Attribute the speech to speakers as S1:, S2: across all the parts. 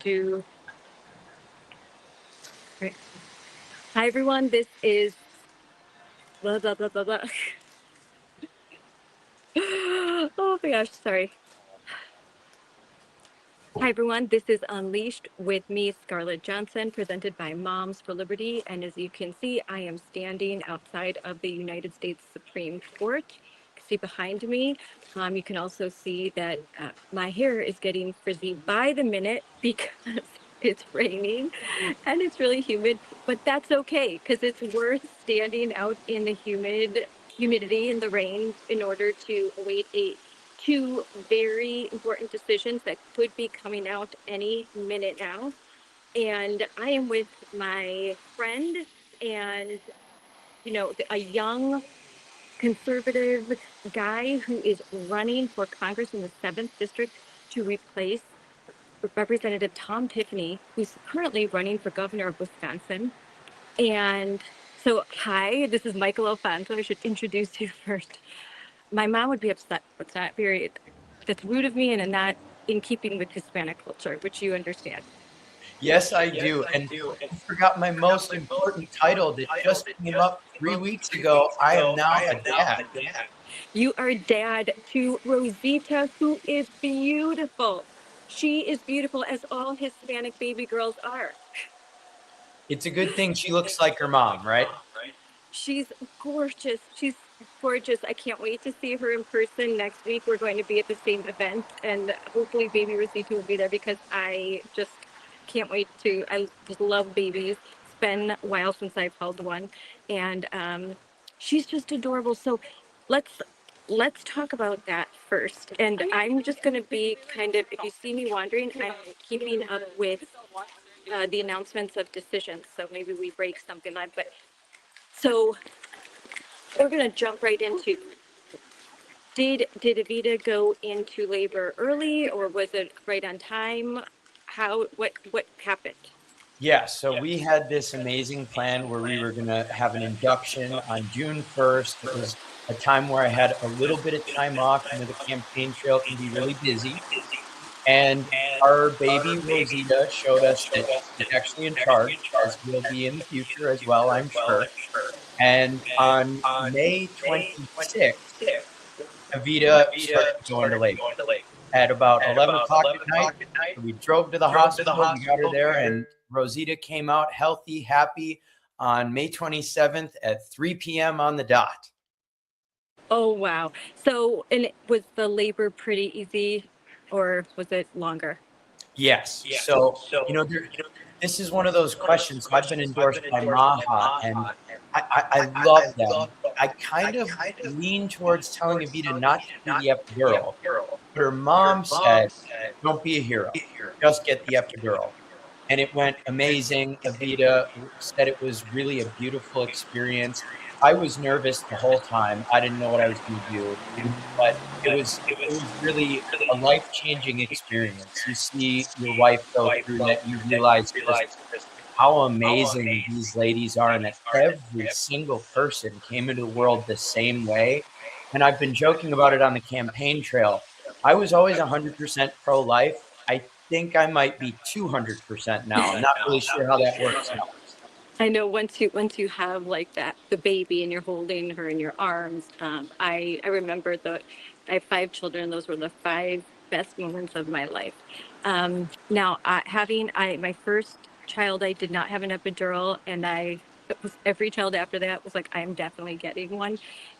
S1: do. Right. Hi, everyone. This is blah, blah, blah, blah, blah. Oh my gosh, sorry. Hi, everyone. This is Unleashed with me, Scarlett Johnson, presented by Moms for Liberty. And as you can see, I am standing outside of the United States Supreme Court. You can see behind me. You can also see that my hair is getting frizzy by the minute because it's raining and it's really humid. But that's okay because it's worth standing out in the humidity and the rain in order to await two very important decisions that could be coming out any minute now. And I am with my friend and, a young conservative guy who is running for Congress in the 7th District to replace Representative Tom Tiffany, who's currently running for governor of Wisconsin. And so, hi, this is Michael Alfonso. I should introduce you first. My mom would be upset. That's rude of me and not in keeping with Hispanic culture, which you understand.
S2: Yes, I do. And I forgot my most important title that just came up 3 weeks ago. I am now a dad.
S1: You are dad to Rosita, who is beautiful. She is beautiful, as all Hispanic baby girls are.
S2: It's a good thing she looks like her mom, right?
S1: She's gorgeous. She's gorgeous. I can't wait to see her in person next week. We're going to be at the same event, and hopefully baby Rosita will be there because I just can't wait to. I just love babies. It's been a while since I've held one, and she's just adorable. So let's talk about that first. And I'm just going to be kind of, if you see me wandering, I'm keeping up with the announcements of decisions. So maybe we break something like, but so we're going to jump right into, did Evita go into labor early or was it right on time? What happened?
S2: Yeah, so we had this amazing plan where we were going to have an induction on June 1st. It was a time where I had a little bit of time off. You know, the campaign trail can be really busy. And our baby Rosita showed us that she's actually in charge, as will be in the future as well, I'm sure. And on May 26th, Evita started going to labor. At about 11 o'clock at night, we drove to the hospital, we got her there, and Rosita came out healthy, happy on May 27th at 3 p.m. on the dot.
S1: Oh, wow. So, and was the labor pretty easy or was it longer?
S2: Yes. So, this is one of those questions. So I've been endorsed by MAHA, and I love them. I kind of lean towards telling Evita not to do the epidural. But her mom said, don't be a hero. Just get the epidural. And it went amazing. Evita said it was really a beautiful experience. I was nervous the whole time. I didn't know what I was going to do, but it was really a life-changing experience. You see your wife go through that, you realize just how amazing these ladies are, and that every single person came into the world the same way. And I've been joking about it on the campaign trail. I was always 100% pro-life. I think I might be 200% now. I'm not really sure how that works out.
S1: I know once you have like that, the baby and you're holding her in your arms, I remember I have 5 children. Those were the 5 best moments of my life. Now, my first child, I did not have an epidural, and every child after that was like, I'm definitely getting one.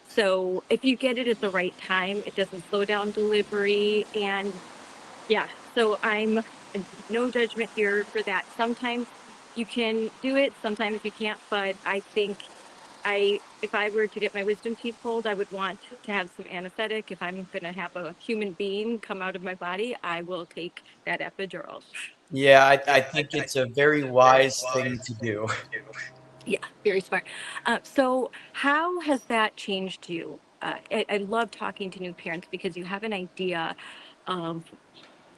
S1: So if you get it at the right time, it doesn't slow down delivery. And yeah, so I'm no judgment here for that. Sometimes you can do it, sometimes you can't, but I think if I were to get my wisdom teeth pulled, I would want to have some anesthetic. If I'm going to have a human being come out of my body, I will take that epidural.
S2: Yeah, I think it's a very wise thing to do.
S1: Yeah, very smart. So how has that changed you? I love talking to new parents because you have an idea of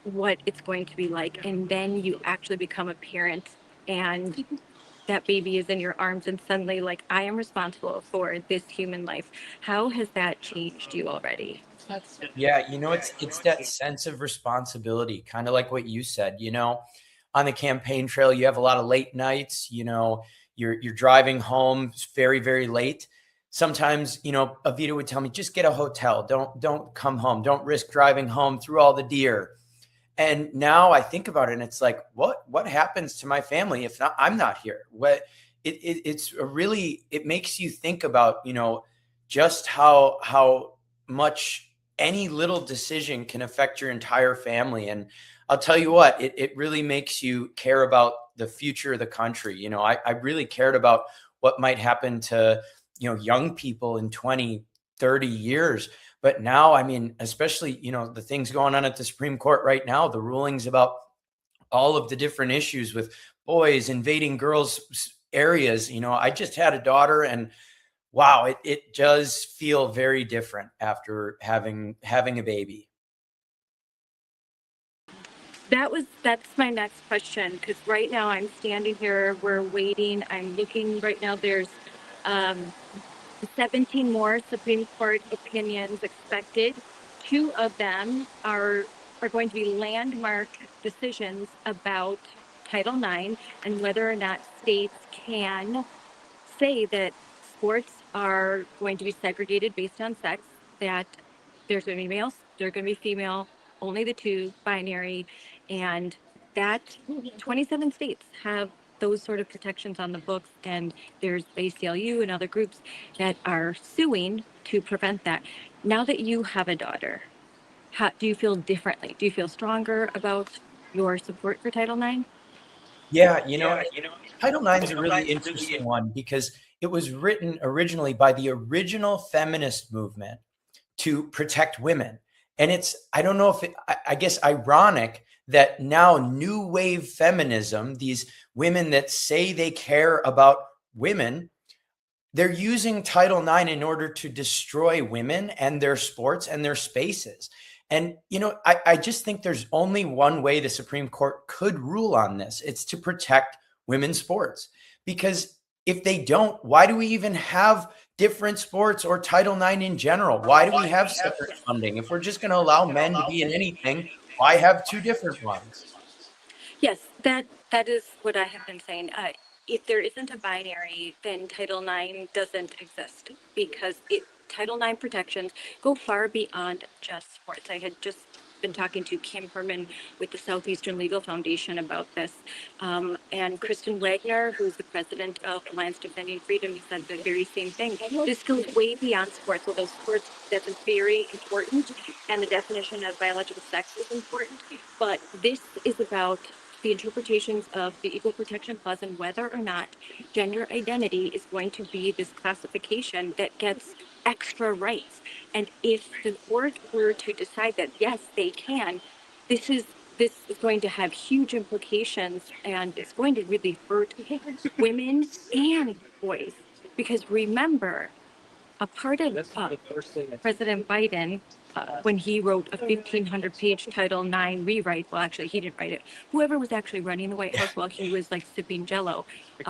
S1: what it's going to be like, and then you actually become a parent and that baby is in your arms and suddenly like, I am responsible for this human life. How has that changed you already?
S2: Yeah, it's that sense of responsibility, kind of like what you said. on the campaign trail, you have a lot of late nights, you know, you're driving home very, very late. Sometimes, you know, Evita would tell me, just get a hotel. Don't come home. Don't risk driving home through all the deer. And now I think about it and it's like, what happens to my family if I'm not here? It's a really, it makes you think about, you know, just how much any little decision can affect your entire family. And I'll tell you what, it really makes you care about the future of the country. You know, I really cared about what might happen to, you know, young people in 20, 30 years. But now, I mean, especially, you know, the things going on at the Supreme Court right now, the rulings about all of the different issues with boys invading girls' areas. You know, I just had a daughter and wow, it does feel very different after having a baby.
S1: That's my next question, because right now I'm standing here, we're waiting, I'm looking right now, there's 17 more Supreme Court opinions expected. Two of them are going to be landmark decisions about Title IX and whether or not states can say that sports are going to be segregated based on sex, that there's going to be males, there's going to be female, only the two binary, and that 27 states have those sort of protections on the books, and there's ACLU and other groups that are suing to prevent that. Now that you have a daughter, how do you feel differently? Do you feel stronger about your support for Title IX?
S2: Yeah, you know, Title IX is a really interesting one because it was written originally by the original feminist movement to protect women. And it's, I don't know if I guess ironic that now new wave feminism, these women that say they care about women, they're using Title IX in order to destroy women and their sports and their spaces. And, you know, I just think there's only one way the Supreme Court could rule on this. It's to protect women's sports. Because if they don't, why do we even have different sports or Title IX in general? Why do we have separate funding? If we're just going to allow men to be in anything, why have two different ones?
S1: Yes, that is what I have been saying. If there isn't a binary, then Title IX doesn't exist, because Title IX protections go far beyond just sports. I had just been talking to Kim Herman with the Southeastern Legal Foundation about this, and Kristen Wagner, who's the president of Alliance Defending Freedom, he said the very same thing. This goes way beyond sports, although sports, that's very important, and the definition of biological sex is important, but this is about the interpretations of the Equal Protection Clause and whether or not gender identity is going to be this classification that gets extra rights. And if the court were to decide that yes, they can, this is going to have huge implications, and it's going to really hurt women and boys. Because remember, a part of President Biden, when he wrote a 1,500-page Title IX rewrite, well, actually, he didn't write it. Whoever was actually running the White House while he was like sipping Jello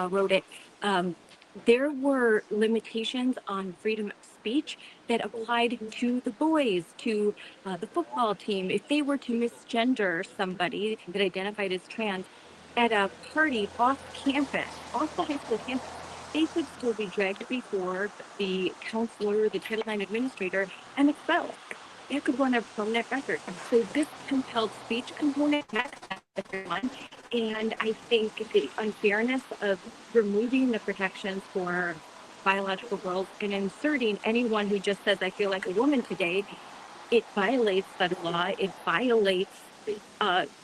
S1: wrote it. There were limitations on freedom of speech that applied to the boys, to the football team. If they were to misgender somebody that identified as trans at a party off campus, off the high school campus, they could still be dragged before the counselor, the Title IX administrator, and expelled. That could go on a permanent record. So this compelled speech component has everyone, and I think the unfairness of removing the protections for biological girls and inserting anyone who just says, I feel like a woman today, it violates federal law. It violates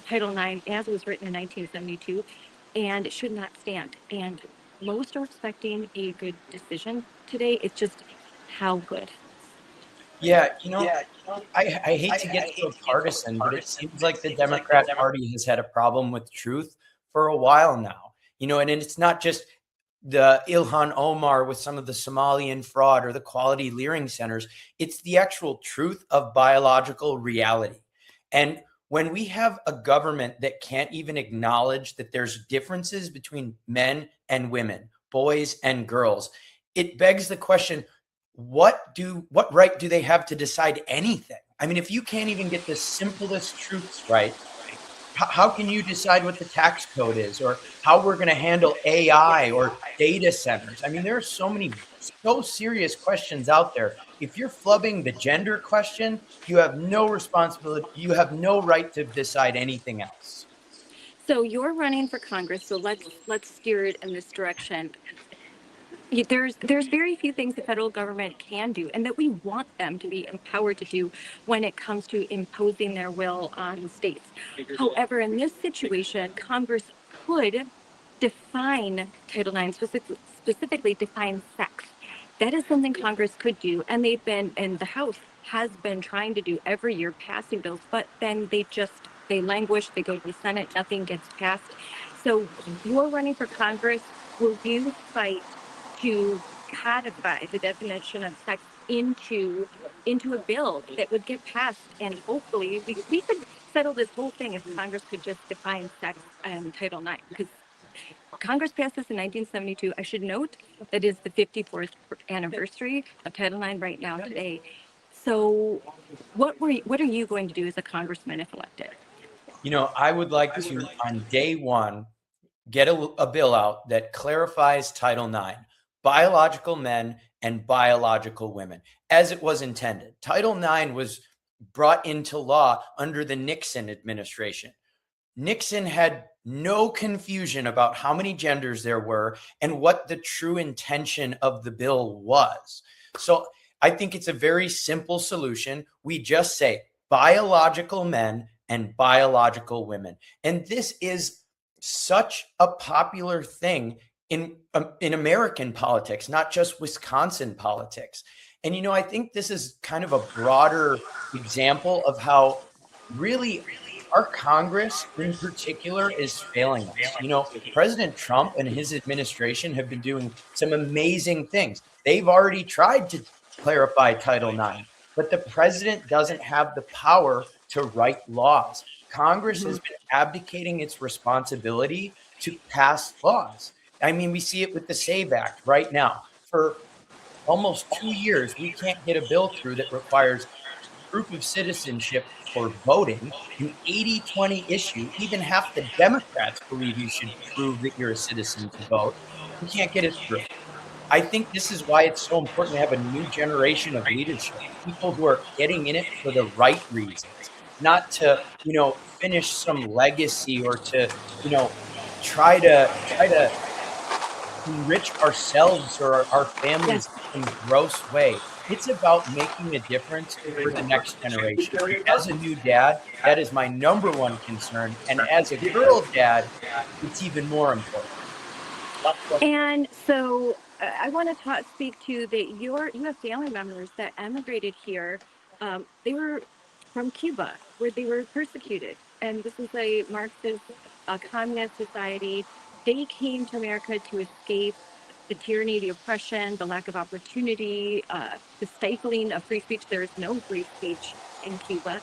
S1: Title IX as it was written in 1972, and it should not stand. And most are expecting a good decision today. It's just how good.
S2: Yeah, you know, I hate to get so partisan, but it seems like the Democrat Party has had a problem with truth for a while now. You know, and it's not just the Ilhan Omar with some of the Somalian fraud or the quality leering centers. It's the actual truth of biological reality. And when we have a government that can't even acknowledge that there's differences between men and women, boys and girls, it begs the question, what right do they have to decide anything? I mean, if you can't even get the simplest truths right, how can you decide what the tax code is, or how we're going to handle AI or data centers? I mean, there are so serious questions out there. If you're flubbing the gender question, you have no responsibility. You have no right to decide anything else.
S1: So you're running for Congress, so let's steer it in this direction. There's very few things the federal government can do and that we want them to be empowered to do when it comes to imposing their will on states. However, in this situation, Congress could define Title IX, specifically define sex. That is something Congress could do, and and the House has been trying to do every year, passing bills, but then they languish, they go to the Senate, nothing gets passed. So you're running for Congress. Will you fight to codify the definition of sex into a bill that would get passed, and hopefully we could settle this whole thing if Congress could just define sex in Title IX, because Congress passed this in 1972. I should note that is the 54th anniversary of Title IX right now today. So what are you going to do as a congressman if elected?
S2: I would like to, on day one, get a bill out that clarifies Title IX, biological men and biological women, as it was intended. Title IX was brought into law under the Nixon administration. Nixon had no confusion about how many genders there were and what the true intention of the bill was. So I think it's a very simple solution. We just say biological men and biological women. And this is such a popular thing in American politics, not just Wisconsin politics. And, I think this is kind of a broader example of how really our Congress in particular is failing us. President Trump and his administration have been doing some amazing things. They've already tried to clarify Title IX, but the president doesn't have the power to write laws. Congress has been abdicating its responsibility to pass laws. I mean, we see it with the SAVE Act right now. For almost 2 years, we can't get a bill through that requires proof of citizenship for voting, an 80-20 issue. Even half the Democrats believe you should prove that you're a citizen to vote. We can't get it through. I think this is why it's so important to have a new generation of leadership, people who are getting in it for the right reasons, not to, finish some legacy or to, try to enrich ourselves or our families in some gross way. It's about making a difference for the next generation. As a new dad, that is my number one concern. And as a girl dad, it's even more important.
S1: And so I want to speak to that you have family members that emigrated here. They were from Cuba, where they were persecuted, and this is a Marxist, communist society. They came to America to escape the tyranny, the oppression, the lack of opportunity, the stifling of free speech. There is no free speech in Cuba.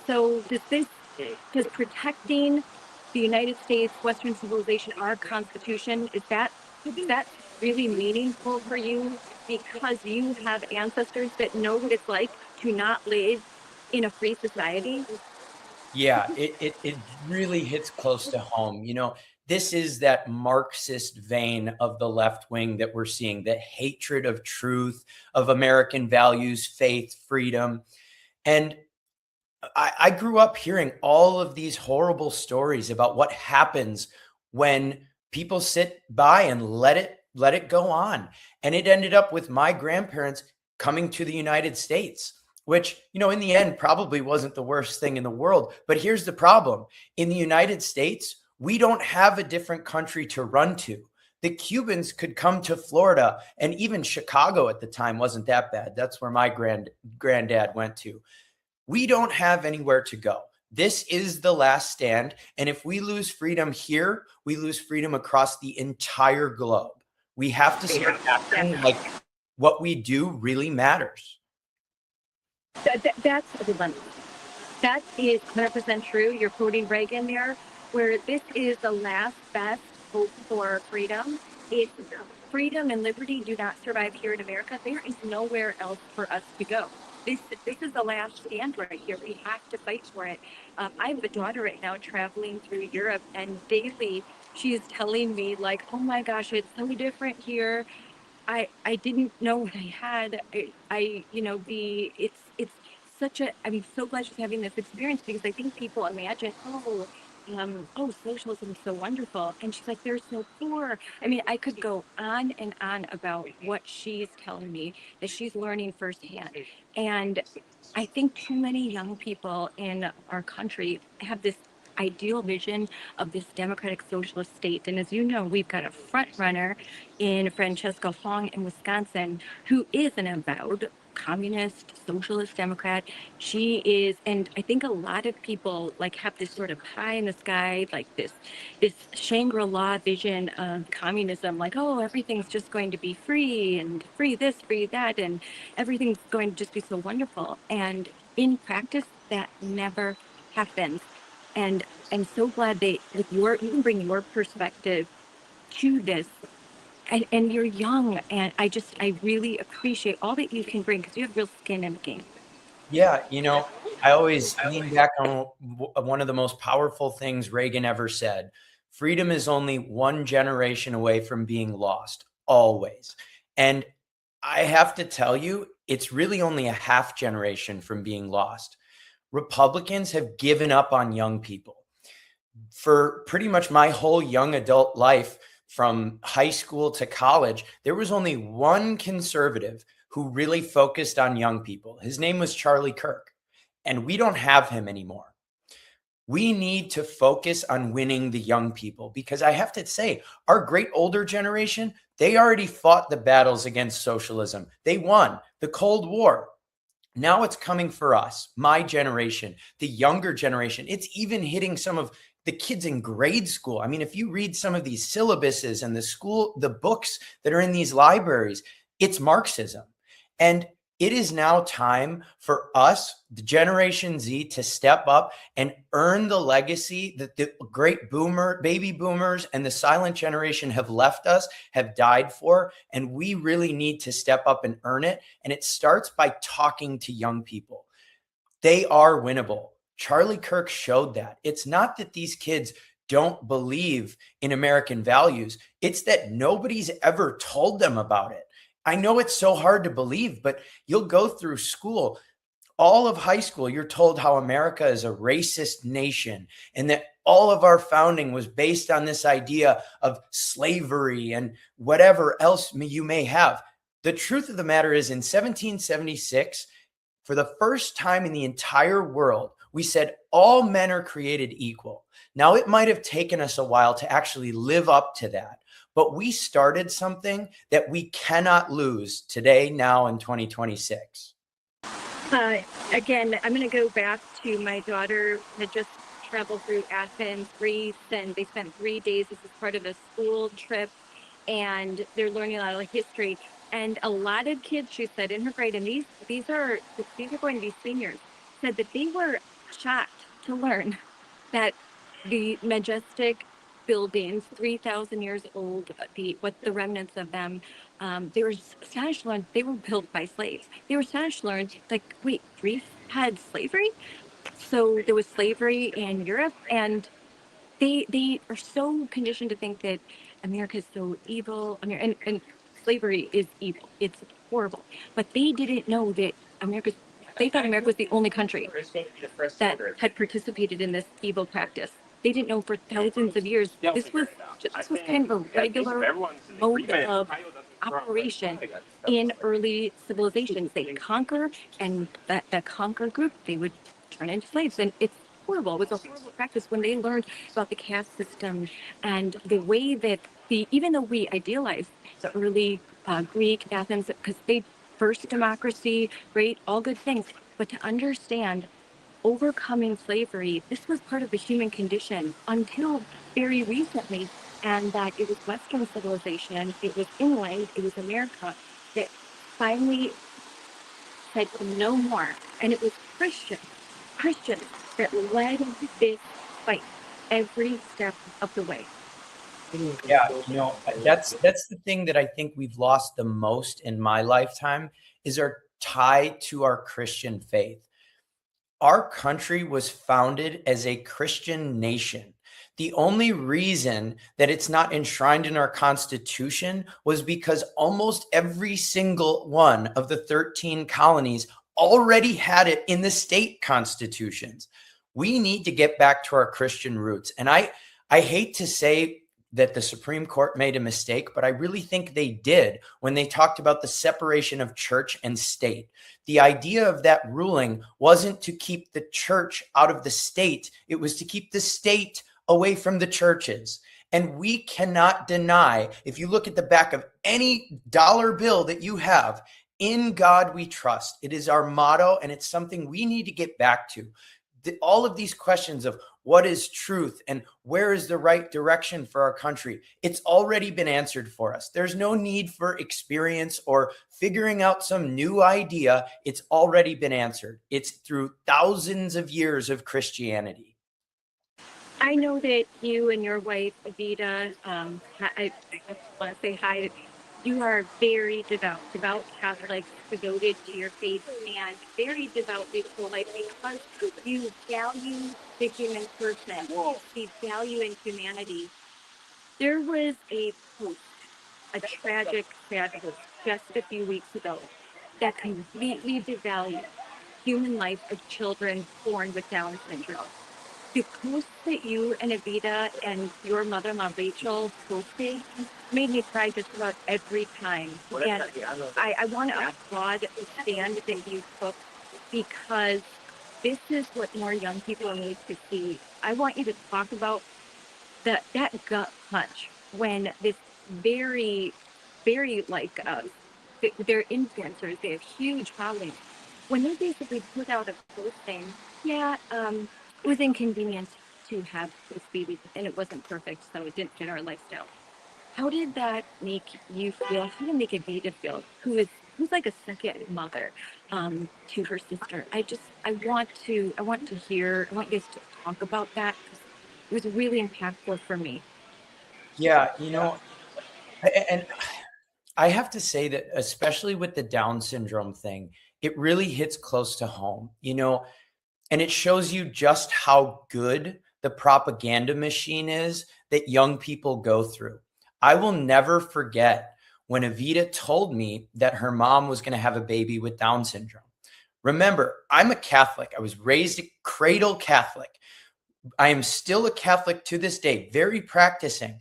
S1: So does protecting the United States, Western civilization, our Constitution, is that really meaningful for you because you have ancestors that know what it's like to not live in a free society?
S2: Yeah, it really hits close to home. This is that Marxist vein of the left wing that we're seeing, the hatred of truth, of American values, faith, freedom. And I grew up hearing all of these horrible stories about what happens when people sit by and let it go on. And it ended up with my grandparents coming to the United States, which, in the end probably wasn't the worst thing in the world. But here's the problem. In the United States, we don't have a different country to run to. The Cubans could come to Florida, and even Chicago at the time wasn't that bad. That's where my granddad went to. We don't have anywhere to go. This is the last stand. And if we lose freedom here, we lose freedom across the entire globe. We have to start acting like what we do really matters.
S1: That's a dilemma. That is 100% true. You're quoting Reagan there, where this is the last best hope for freedom. If freedom and liberty do not survive here in America, there is nowhere else for us to go. this is the last stand right here. We have to fight for it. I have a daughter right now traveling through Europe, and daily she's telling me like, "Oh my gosh, it's so different here. I didn't know what I had. It's such a, I'm so glad she's having this experience because I think people imagine, socialism is so wonderful. And she's like, they're so poor. I mean, I could go on and on about what she's telling me that she's learning firsthand. And I think too many young people in our country have this ideal vision of this democratic socialist state. And as you know, we've got a front runner in Francesca Fong in Wisconsin, who is an avowed communist, socialist Democrat. She is, and I think a lot of people like have this sort of pie in the sky, like this Shangri-La vision of communism, like, oh, everything's just going to be free and free this, free that, and everything's going to just be so wonderful. And in practice, that never happens. And I'm so glad they, with you can bring your perspective to this. And you're young, and I really appreciate all that you can bring because you have real skin in the game.
S2: Yeah, I always lean back on one of the most powerful things Reagan ever said. Freedom is only one generation away from being lost, always. And I have to tell you, it's really only a half generation from being lost. Republicans have given up on young people. For pretty much my whole young adult life, from high school to college, there was only one conservative who really focused on young people. His name was Charlie Kirk, and we don't have him anymore. We need to focus on winning the young people because I have to say, our great older generation, they already fought the battles against socialism. They won the Cold War. Now it's coming for us, my generation, the younger generation. It's even hitting some of the kids in grade school. I mean, if you read some of these syllabuses and the books that are in these libraries, it's Marxism. And it is now time for us, the Generation Z, to step up and earn the legacy that the great baby boomers and the silent generation have left us, have died for. And we really need to step up and earn it. And it starts by talking to young people. They are winnable. Charlie Kirk showed that. It's not that these kids don't believe in American values. It's that nobody's ever told them about it. I know it's so hard to believe, but you'll go through school, all of high school, you're told how America is a racist nation and that all of our founding was based on this idea of slavery and whatever else you may have. The truth of the matter is, in 1776, for the first time in the entire world, we said all men are created equal. Now, it might have taken us a while to actually live up to that, but we started something that we cannot lose today, now in 2026.
S1: Again, I'm going to go back to my daughter that just traveled through Athens, Greece, and they spent 3 days. This is part of a school trip, and they're learning a lot of history. And a lot of kids, she said, in her grade, and these are going to be seniors, said that they were shocked to learn that the majestic buildings, 3,000 years old, the remnants of them, they were astonished to learn they were built by slaves. They were astonished to learn, like, wait, Greece had slavery? So there was slavery in Europe, and they are so conditioned to think that America is so evil. And slavery is evil. It's horrible. But they didn't know that they thought America was the only country that had participated in this evil practice. They didn't know for thousands of years this was kind of a regular mode of operation in early civilizations. They conquer, and that conquer group, they would turn into slaves. And it's horrible. It was a horrible practice when they learned about the caste system and the way that even though we idealize the early Greek Athens, because they first democracy, great, all good things, but to understand overcoming slavery, this was part of the human condition until very recently, and that it was Western civilization, it was England, it was America that finally said no more. And it was Christians that led this fight every step of the way.
S2: Yeah, that's the thing that I think we've lost the most in my lifetime is our tie to our Christian faith. Our country was founded as a Christian nation. The only reason that it's not enshrined in our Constitution was because almost every single one of the 13 colonies already had it in the state constitutions. We need to get back to our Christian roots. And I hate to say that the Supreme Court made a mistake, but I really think they did when they talked about the separation of church and state. The idea of that ruling wasn't to keep the church out of the state. It was to keep the state away from the churches. And we cannot deny, if you look at the back of any dollar bill that you have, in God we trust. It is our motto, and it's something we need to get back to. All of these questions of what is truth and where is the right direction for our country, it's already been answered for us. There's no need for experience or figuring out some new idea. It's already been answered. It's through thousands of years of Christianity.
S1: I know that you and your wife, Evita, I want to say hi. You are very devout Catholics, devoted to your faith, and very devoutly pro-life because you value the human person. You see value in humanity. There was a post, a tragic post just a few weeks ago that completely devalued human life of children born with Down syndrome. The post that you and Evita and your mother-in-law Rachel posted made me cry just about every time. And I want to applaud the stand that you took because this is what more young people need to see. I want you to talk about that gut punch when this very, very they're influencers, they have huge followings. When they basically put out a post saying, yeah, it was inconvenient to have this baby and it wasn't perfect, so it didn't fit our lifestyle. How did that make you feel? How did it make Evita feel? Who's like a second mother to her sister? I want to hear. I want you guys to talk about that because it was really impactful for me.
S2: Yeah, and I have to say that, especially with the Down syndrome thing, it really hits close to home, and it shows you just how good the propaganda machine is that young people go through. I will never forget when Evita told me that her mom was going to have a baby with Down syndrome. Remember, I'm a Catholic. I was raised a cradle Catholic. I am still a Catholic to this day, very practicing.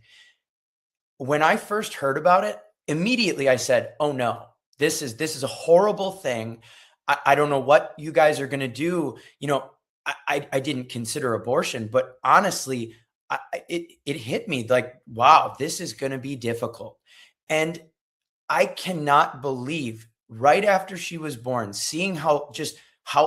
S2: When I first heard about it, immediately I said, oh no, this is a horrible thing. I don't know what you guys are going to do. I didn't consider abortion, but honestly, it hit me like, wow, this is going to be difficult. And I cannot believe right after she was born, seeing how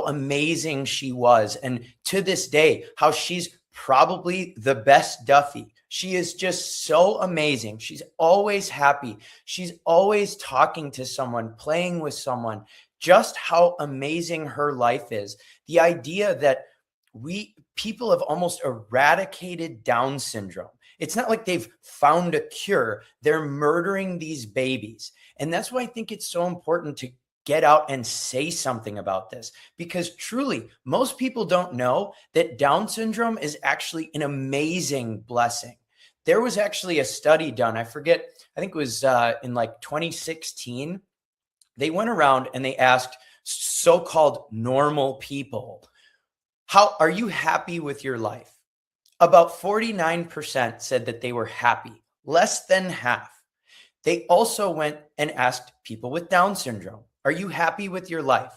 S2: amazing she was. And to this day, how she's probably the best Duffy. She is just so amazing. She's always happy. She's always talking to someone, playing with someone, just how amazing her life is. The idea that people have almost eradicated Down syndrome. It's not like they've found a cure. They're murdering these babies. And that's why I think it's so important to get out and say something about this, because truly, most people don't know that Down syndrome is actually an amazing blessing. There was actually a study done. I forget, I think it was in like 2016. They went around and they asked so-called normal people, how are you happy with your life? About 49% said that they were happy, less than half. They also went and asked people with Down syndrome, are you happy with your life?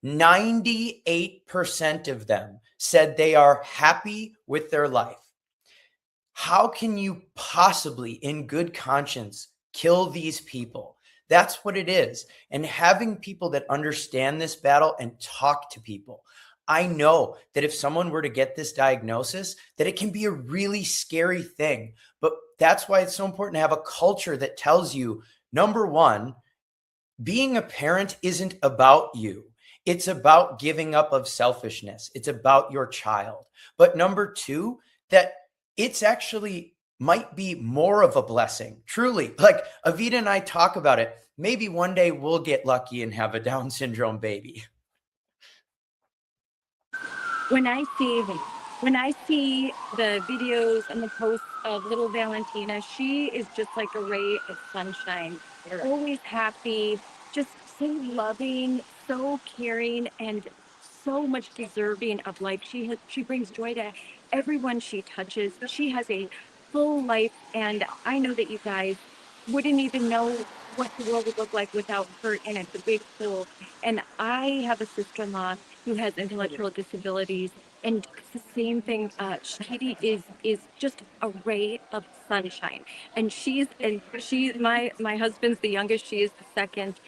S2: 98% of them said they are happy with their life. How can you possibly, in good conscience, kill these people? That's what it is. And having people that understand this battle and talk to people. I know that if someone were to get this diagnosis, that it can be a really scary thing. But that's why it's so important to have a culture that tells you, number one, being a parent isn't about you. It's about giving up of selfishness. It's about your child. But number two, that it's actually might be more of a blessing. Truly, like Evita and I talk about it. Maybe one day we'll get lucky and have a Down syndrome baby.
S1: When I see the videos and the posts of little Valentina, she is just like a ray of sunshine. Always happy, just so loving, so caring, and so much deserving of life. She brings joy to everyone she touches. She has a full life, and I know that you guys wouldn't even know what the world would look like without her in it, the big hole. And I have a sister-in-law who has intellectual disabilities, and it's the same thing. Katie is just a ray of sunshine, and she's my husband's the youngest. She is the second.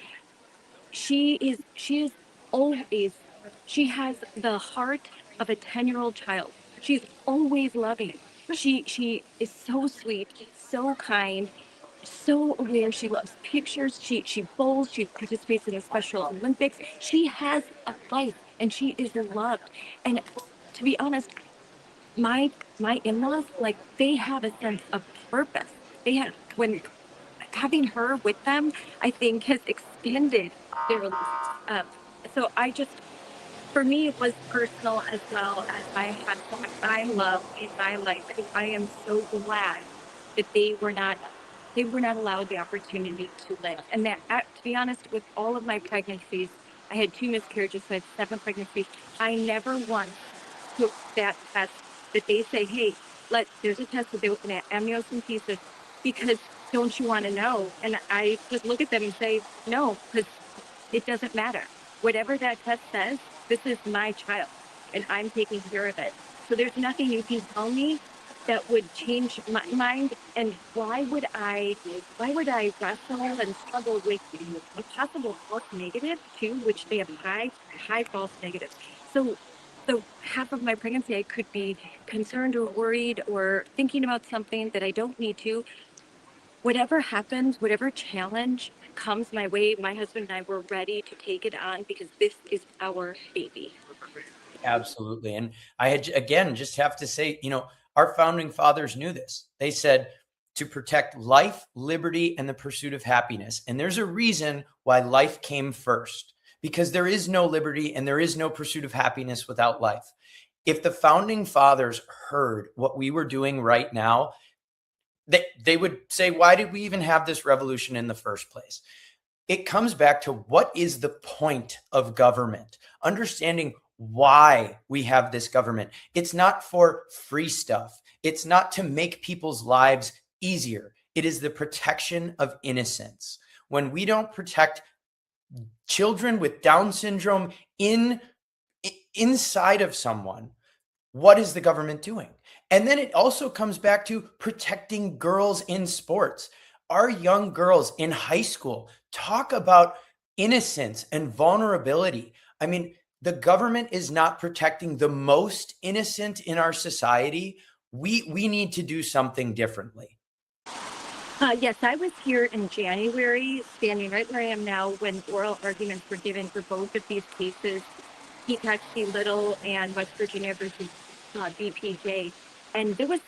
S1: She is always, she has the heart of a 10-year-old child. She's always loving. She is so sweet, so kind, so aware. She loves pictures. She bowls. She participates in the Special Olympics. She has a life, and she is loved. And to be honest, my in-laws, like, they have a sense of purpose. They have, when having her with them, I think has expanded their lives. So I just, for me, it was personal as well as I had someone I love in my life. And I am so glad that they were not allowed the opportunity to live. And that, to be honest, with all of my pregnancies, I had 2 miscarriages, so I had 7 pregnancies. I never once took that test that they say, hey, there's a test that they open at amniocentesis, because don't you want to know? And I just look at them and say, no, because it doesn't matter. Whatever that test says, this is my child, and I'm taking care of it. So there's nothing you can tell me that would change my mind. And why would I wrestle and struggle with a possible false negative too, which they have high false negatives. So the half of my pregnancy, I could be concerned or worried or thinking about something that I don't need to. Whatever happens, whatever challenge comes my way, my husband and I were ready to take it on, because this is our baby.
S2: Absolutely. And I had, again, just have to say, our founding fathers knew this. They said to protect life, liberty, and the pursuit of happiness. And there's a reason why life came first, because there is no liberty and there is no pursuit of happiness without life. If the founding fathers heard what we were doing right now, they would say, why did we even have this revolution in the first place? It comes back to, what is the point of government? Understanding why we have this government. It's not for free stuff. It's not to make people's lives easier. It is the protection of innocence. When we don't protect children with Down syndrome inside of someone, what is the government doing? And then it also comes back to protecting girls in sports. Our young girls in high school talk about innocence and vulnerability. I mean, the government is not protecting the most innocent in our society. We need to do something differently.
S1: Yes, I was here in January, standing right where I am now, when oral arguments were given for both of these cases, Kentucky Little and West Virginia versus BPJ. And there was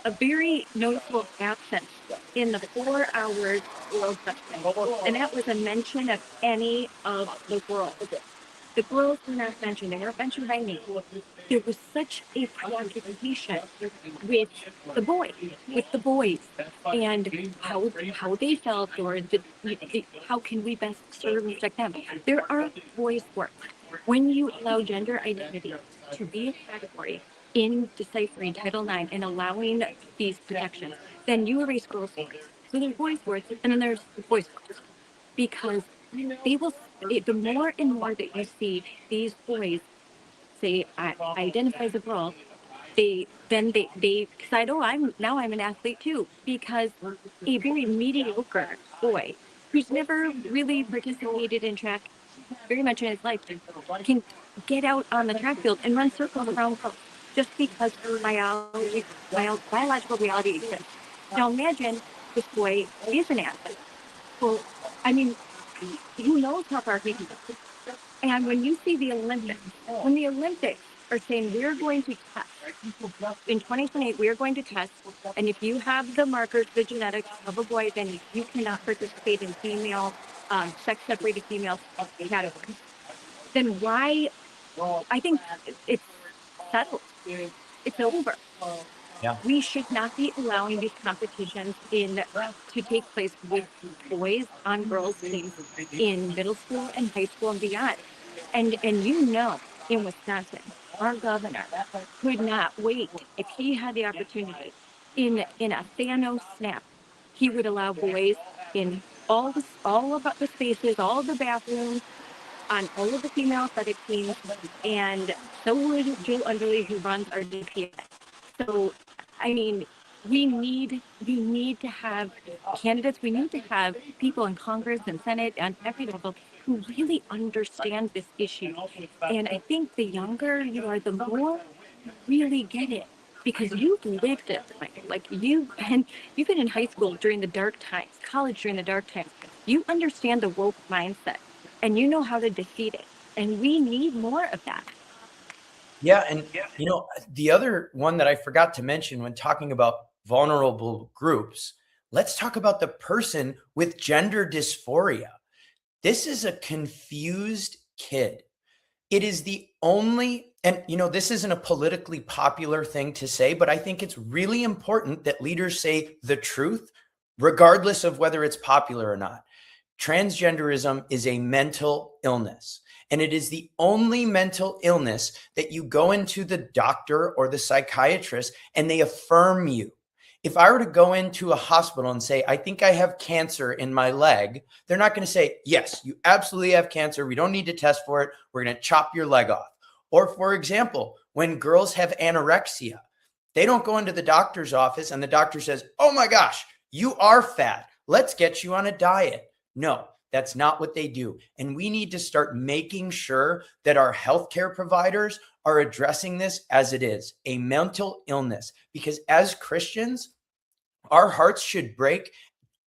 S1: a very noticeable absence in the 4 hours oral session. And that was a mention of any of the girls. The girls were not mentioned. They weren't mentioned by me. There was such a preoccupation with with the boys, and how they felt, or how can we best serve and protect them. There are boys' work. When you allow gender identity to be a category in deciphering Title IX and allowing these protections, then you erase girls' stories. So there's boys' worth, and then there's boys' worth, because they will. The more and more that you see these boys say, I identify as a girl, they decide, oh, I'm an athlete too, because a very mediocre boy who's never really participated in track very much in his life can get out on the track field and run circles around girls, just because biological reality exists. Now imagine this boy is an athlete. Well, I mean, who knows how far he can go? And when you see the Olympics, when the Olympics are saying we're going to test in 2028, we are going to test, and if you have the markers, the genetics of a boy, then you cannot participate in female, sex-separated female categories. Then why? I think it's settled. It's over.
S2: Yeah.
S1: We should not be allowing these competitions to take place with boys on girls teams in middle school and high school and beyond. And in Wisconsin, our governor could not wait if he had the opportunity in a Thanos snap. He would allow boys in all of the spaces, all of the bathrooms, on all of the female athletic teams, and so would Jill Underley, who runs our DPA. So, I mean, we need to have candidates. We need to have people in Congress and Senate and every level who really understand this issue. And I think the younger you are, the more you really get it because you've lived it. Like you've been in high school during the dark times, college during the dark times. You understand the woke mindset, and you know how to defeat it. And we need more of that.
S2: Yeah. And, the other one that I forgot to mention when talking about vulnerable groups, let's talk about the person with gender dysphoria. This is a confused kid. It is the only, and this isn't a politically popular thing to say, but I think it's really important that leaders say the truth, regardless of whether it's popular or not. Transgenderism is a mental illness. And it is the only mental illness that you go into the doctor or the psychiatrist and they affirm you. If I were to go into a hospital and say, I think I have cancer in my leg, they're not going to say, yes, you absolutely have cancer. We don't need to test for it. We're going to chop your leg off. Or for example, when girls have anorexia, they don't go into the doctor's office and the doctor says, oh my gosh, you are fat. Let's get you on a diet. No, that's not what they do. And we need to start making sure that our healthcare providers are addressing this as it is, a mental illness. Because as Christians, our hearts should break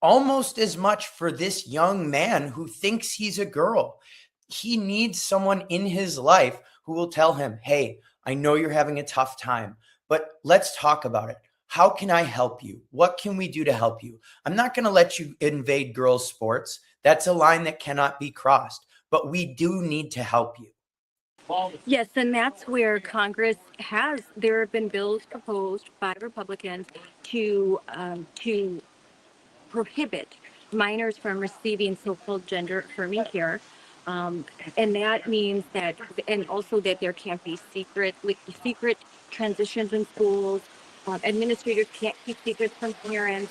S2: almost as much for this young man who thinks he's a girl. He needs someone in his life who will tell him, hey, I know you're having a tough time, but let's talk about it. How can I help you? What can we do to help you? I'm not going to let you invade girls' sports. That's a line that cannot be crossed, but we do need to help you.
S1: Yes, and that's where there have been bills proposed by Republicans to prohibit minors from receiving so-called gender affirming care. Um, and that means and also that there can't be secret transitions in schools. Administrators can't keep secrets from parents.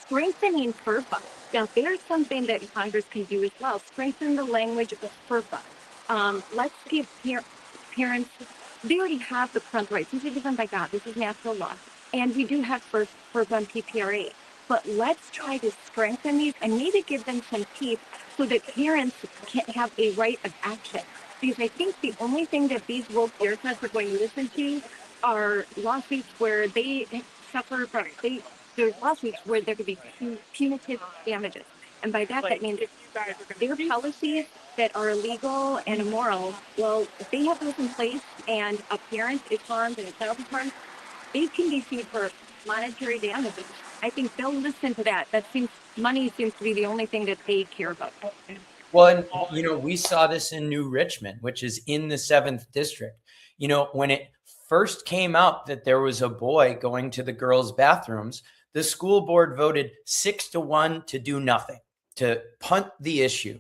S1: Strengthening FERPA. Now, there's something that Congress can do as well. Strengthen the language of FERPA. Let's give parents, they already have the parental rights. These are given by God. This is natural law. And we do have FERPA and PPRA. But let's try to strengthen these and maybe give them some teeth so that parents can have a right of action. Because I think the only thing that these woke bureaucrats are going to listen to are lawsuits where they suffer from, there's lawsuits where there could be punitive damages. And by that, that means their policies that are illegal and immoral, well, if they have those in place and a parent is harmed and a child is harmed, they can be sued for monetary damages. I think they'll listen to that. Money seems to be the only thing that they care about.
S2: Well, and we saw this in New Richmond, which is in the 7th district. When it first came out that there was a boy going to the girls' bathrooms, the school board voted 6-1 to do nothing, to punt the issue.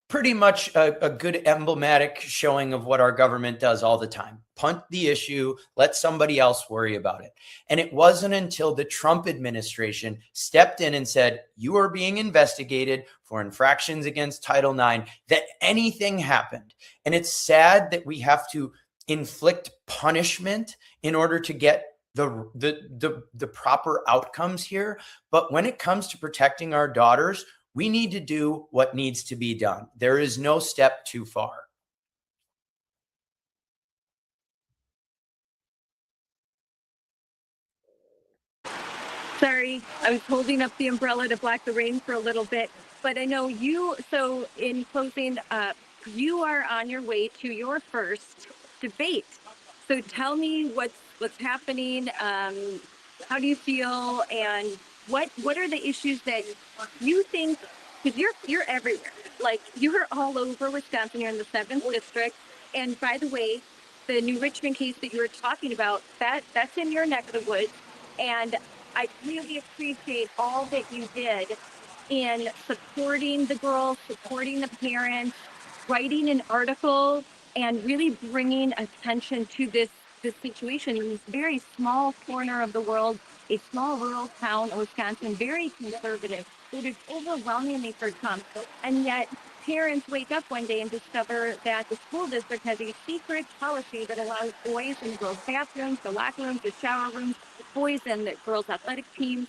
S2: Pretty much a good emblematic showing of what our government does all the time. Punt the issue, let somebody else worry about it. And it wasn't until the Trump administration stepped in and said, you are being investigated for infractions against Title IX, that anything happened. And it's sad that we have to inflict punishment in order to get the proper outcomes here. But when it comes to protecting our daughters, we need to do what needs to be done. There is no step too far.
S1: Sorry, I was holding up the umbrella to block the rain for a little bit. But I know so in closing, you are on your way to your first debate. So tell me what's happening. How do you feel, and what are the issues that you think? Because you're everywhere. Like you're all over Wisconsin. You're in the seventh district, and by the way, the New Richmond case that you were talking about, that's in your neck of the woods, and I really appreciate all that you did in supporting the girls, supporting the parents, writing an article, and really bringing attention to this situation in this very small corner of the world, a small rural town of Wisconsin, very conservative. It is overwhelmingly for Trump, and yet parents wake up one day and discover that the school district has a secret policy that allows boys in girls' bathrooms, the locker rooms, the shower rooms, boys and the girls' athletic teams.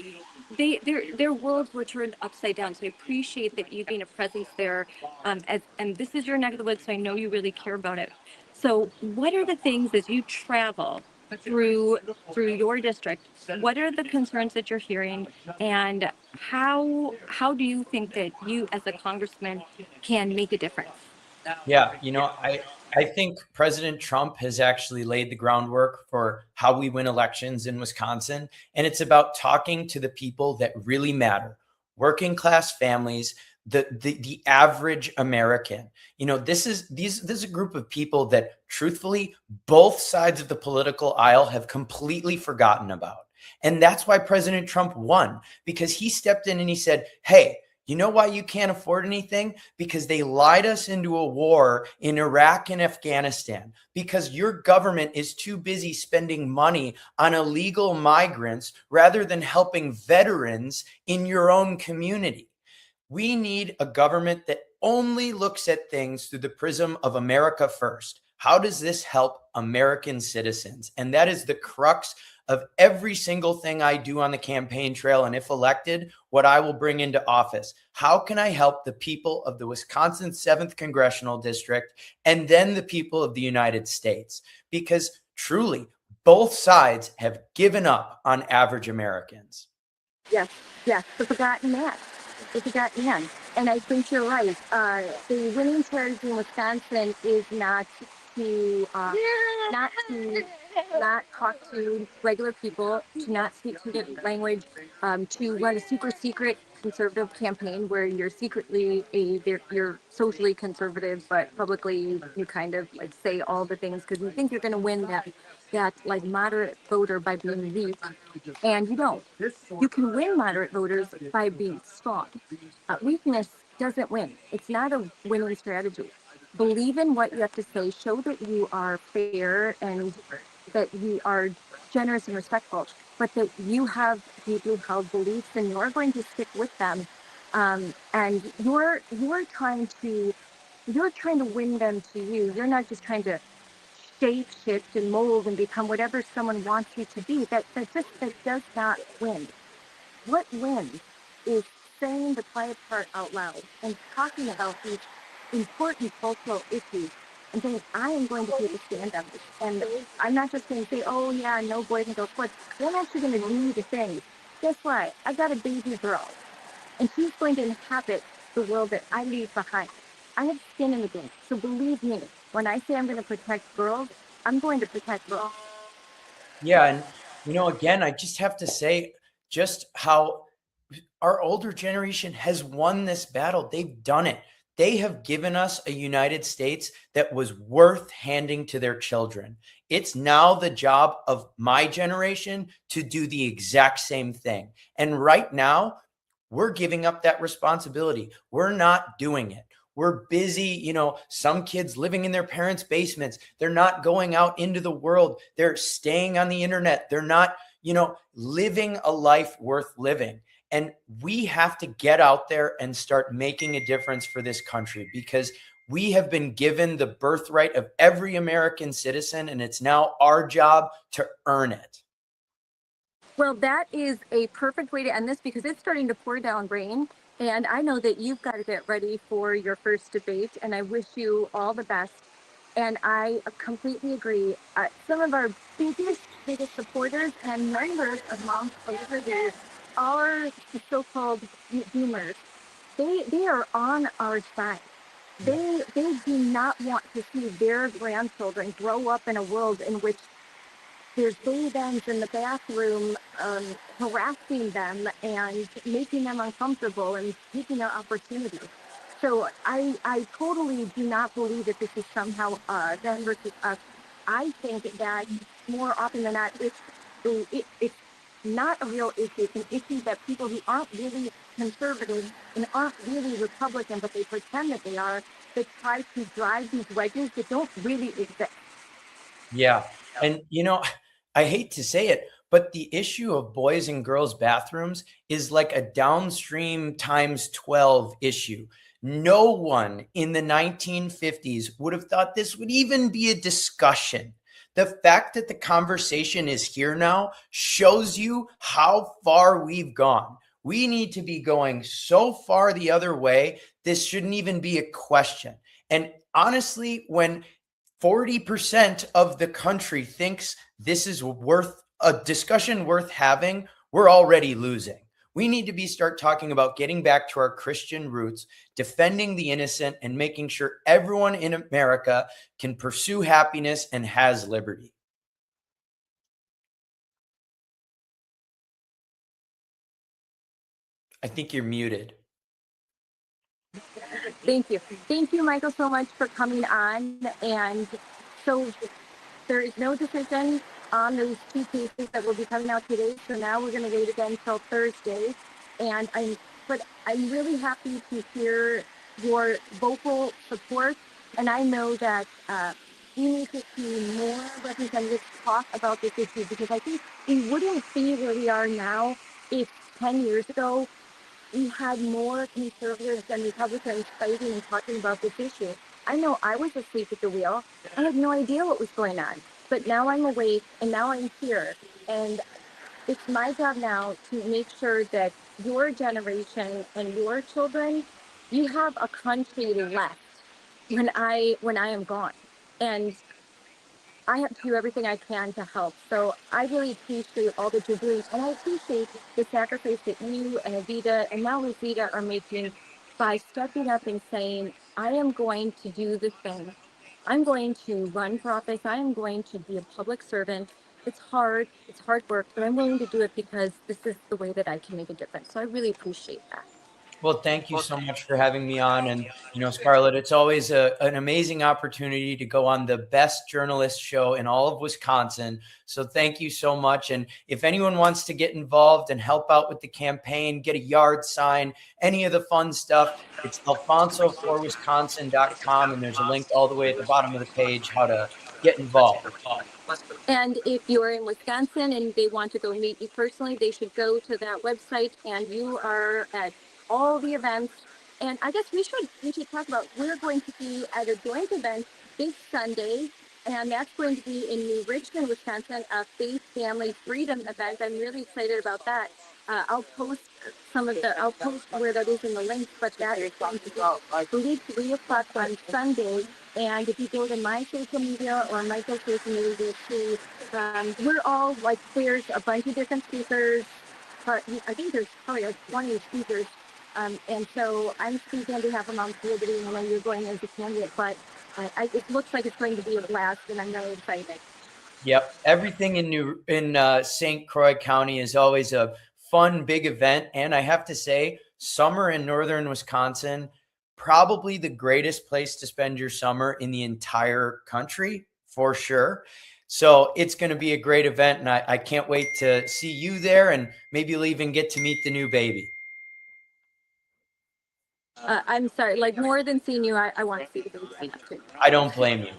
S1: Their worlds were turned upside down. So I appreciate that you being a presence there. And this is your neck of the woods, so I know you really care about it. So what are the things as you travel through your district? What are the concerns that you're hearing, and how do you think that you as a congressman can make a difference?
S2: Yeah, I think President Trump has actually laid the groundwork for how we win elections in Wisconsin. And it's about talking to the people that really matter, working class families, the average American. This is a group of people that truthfully both sides of the political aisle have completely forgotten about. And that's why President Trump won, because he stepped in and he said, hey, you know why you can't afford anything? Because they lied us into a war in Iraq and Afghanistan, because your government is too busy spending money on illegal migrants rather than helping veterans in your own community. We need a government that only looks at things through the prism of America first. How does this help American citizens? And that is the crux of every single thing I do on the campaign trail. And if elected, what I will bring into office. How can I help the people of the Wisconsin 7th Congressional District and then the people of the United States? Because truly, both sides have given up on average Americans.
S1: Yes, yes, the forgotten man. The forgotten man. And I think you're right. The winning strategy in Wisconsin is not to not talk to regular people, to not speak to their language, to run a super secret conservative campaign where you're secretly you're socially conservative, but publicly you kind of like say all the things because you think you're going to win that like moderate voter by being weak, and you don't. You can win moderate voters by being strong. Weakness doesn't win. It's not a winning strategy. Believe in what you have to say. Show that you are fair and that you are generous and respectful, but that you have deeply held beliefs and you're going to stick with them. And you're trying to win them to you. You're not just trying to shape shift and mold and become whatever someone wants you to be. That does not win. What wins is saying the quiet part out loud and talking about these important cultural issues and saying, I am going to take a stand on this. And I'm not just going to say, oh, yeah, no boys and girls sports. I'm actually going to do the things. Guess what? I got a baby girl, and she's going to inhabit the world that I leave behind. I have skin in the game. So believe me, when I say I'm going to protect girls, I'm going to protect girls.
S2: Yeah. And, again, I just have to say just how our older generation has won this battle. They've done it. They have given us a United States that was worth handing to their children. It's now the job of my generation to do the exact same thing. And right now, we're giving up that responsibility. We're not doing it. We're busy, some kids living in their parents' basements. They're not going out into the world. They're staying on the internet. They're not, living a life worth living. And we have to get out there and start making a difference for this country, because we have been given the birthright of every American citizen, and it's now our job to earn it.
S1: Well, that is a perfect way to end this because it's starting to pour down rain. And I know that you've got to get ready for your first debate, and I wish you all the best. And I completely agree. Some of our biggest supporters and members of Moms for Liberty are the so-called boomers. They are on our side. They do not want to see their grandchildren grow up in a world in which there's bathe-ins in the bathroom, harassing them and making them uncomfortable and taking their opportunities. So I totally do not believe that this is somehow them versus us. I think that more often than not, it's not a real issue. It's an issue that people who aren't really conservative and aren't really Republican, but they pretend that they are, that try to drive these wedges that don't really exist.
S2: Yeah. And, I hate to say it, but the issue of boys and girls bathrooms is like a downstream times 12 issue. No one in the 1950s would have thought this would even be a discussion. The fact that the conversation is here now shows you how far we've gone. We need to be going so far the other way. This shouldn't even be a question. And honestly, when 40% of the country thinks this is worth a discussion worth having, we're already losing. We need to start talking about getting back to our Christian roots, defending the innocent, and making sure everyone in America can pursue happiness and has liberty. I think you're muted.
S1: Thank you. Thank you, Michael, so much for coming on. And so there is no decision on those two cases that will be coming out today. So now we're going to wait again until Thursday. And I'm really happy to hear your vocal support. And I know that we need to see more representatives talk about this issue, because I think we wouldn't be where we are now if 10 years ago we had more conservatives and Republicans fighting and talking about this issue. I know I was asleep at the wheel. I had no idea what was going on. But now I'm awake and now I'm here. And it's my job now to make sure that your generation and your children, you have a country left when I am gone. And I have to do everything I can to help. So I really appreciate all that you're doing. And I appreciate the sacrifice that you and Evita and now Rosita are making by stepping up and saying, I am going to do the thing. I'm going to run for office. I am going to be a public servant. It's hard work, but I'm willing to do it because this is the way that I can make a difference. So I really appreciate that.
S2: Well, thank you so much for having me on. And, Scarlett, it's always an amazing opportunity to go on the best journalist show in all of Wisconsin. So thank you so much. And if anyone wants to get involved and help out with the campaign, get a yard sign, any of the fun stuff, it's alfonso4wisconsin.com. And there's a link all the way at the bottom of the page how to get involved.
S1: And if you're in Wisconsin and they want to go meet you personally, they should go to that website, and you are at all the events. And I guess we should talk about, we're going to be at a joint event this Sunday, and that's going to be in New Richmond, Wisconsin, a Faith Family Freedom event. I'm really excited about that. I'll post I'll post where that is in the links, but that is going to be, I believe, 3 o'clock on Sunday. And if you go to my social media or Michael's social media, you'll see we're all like, there's a bunch of different speakers. But I think there's probably like 20 speakers. And so I'm speaking on behalf of Moms for Liberty, and I know you're going as a candidate, but it looks like it's going to be a blast, and I'm really excited.
S2: Yep. Everything in St. Croix County is always a fun, big event. And I have to say, summer in northern Wisconsin, probably the greatest place to spend your summer in the entire country, for sure. So it's going to be a great event. And I can't wait to see you there, and maybe you'll even get to meet the new baby.
S1: I'm sorry, like, more than seeing you, I want to see the baby.
S2: I don't blame you.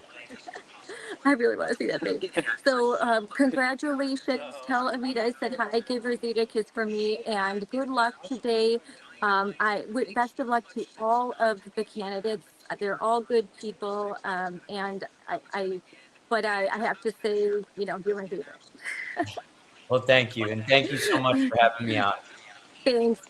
S1: I really want to see that baby. So congratulations. Tell Evita I said hi. Give Rosita a kiss for me, and good luck today. Best of luck to all of the candidates. They're all good people, and I have to say, you're my favorite.
S2: Well, thank you. And thank you so much for having me on.
S1: Thanks.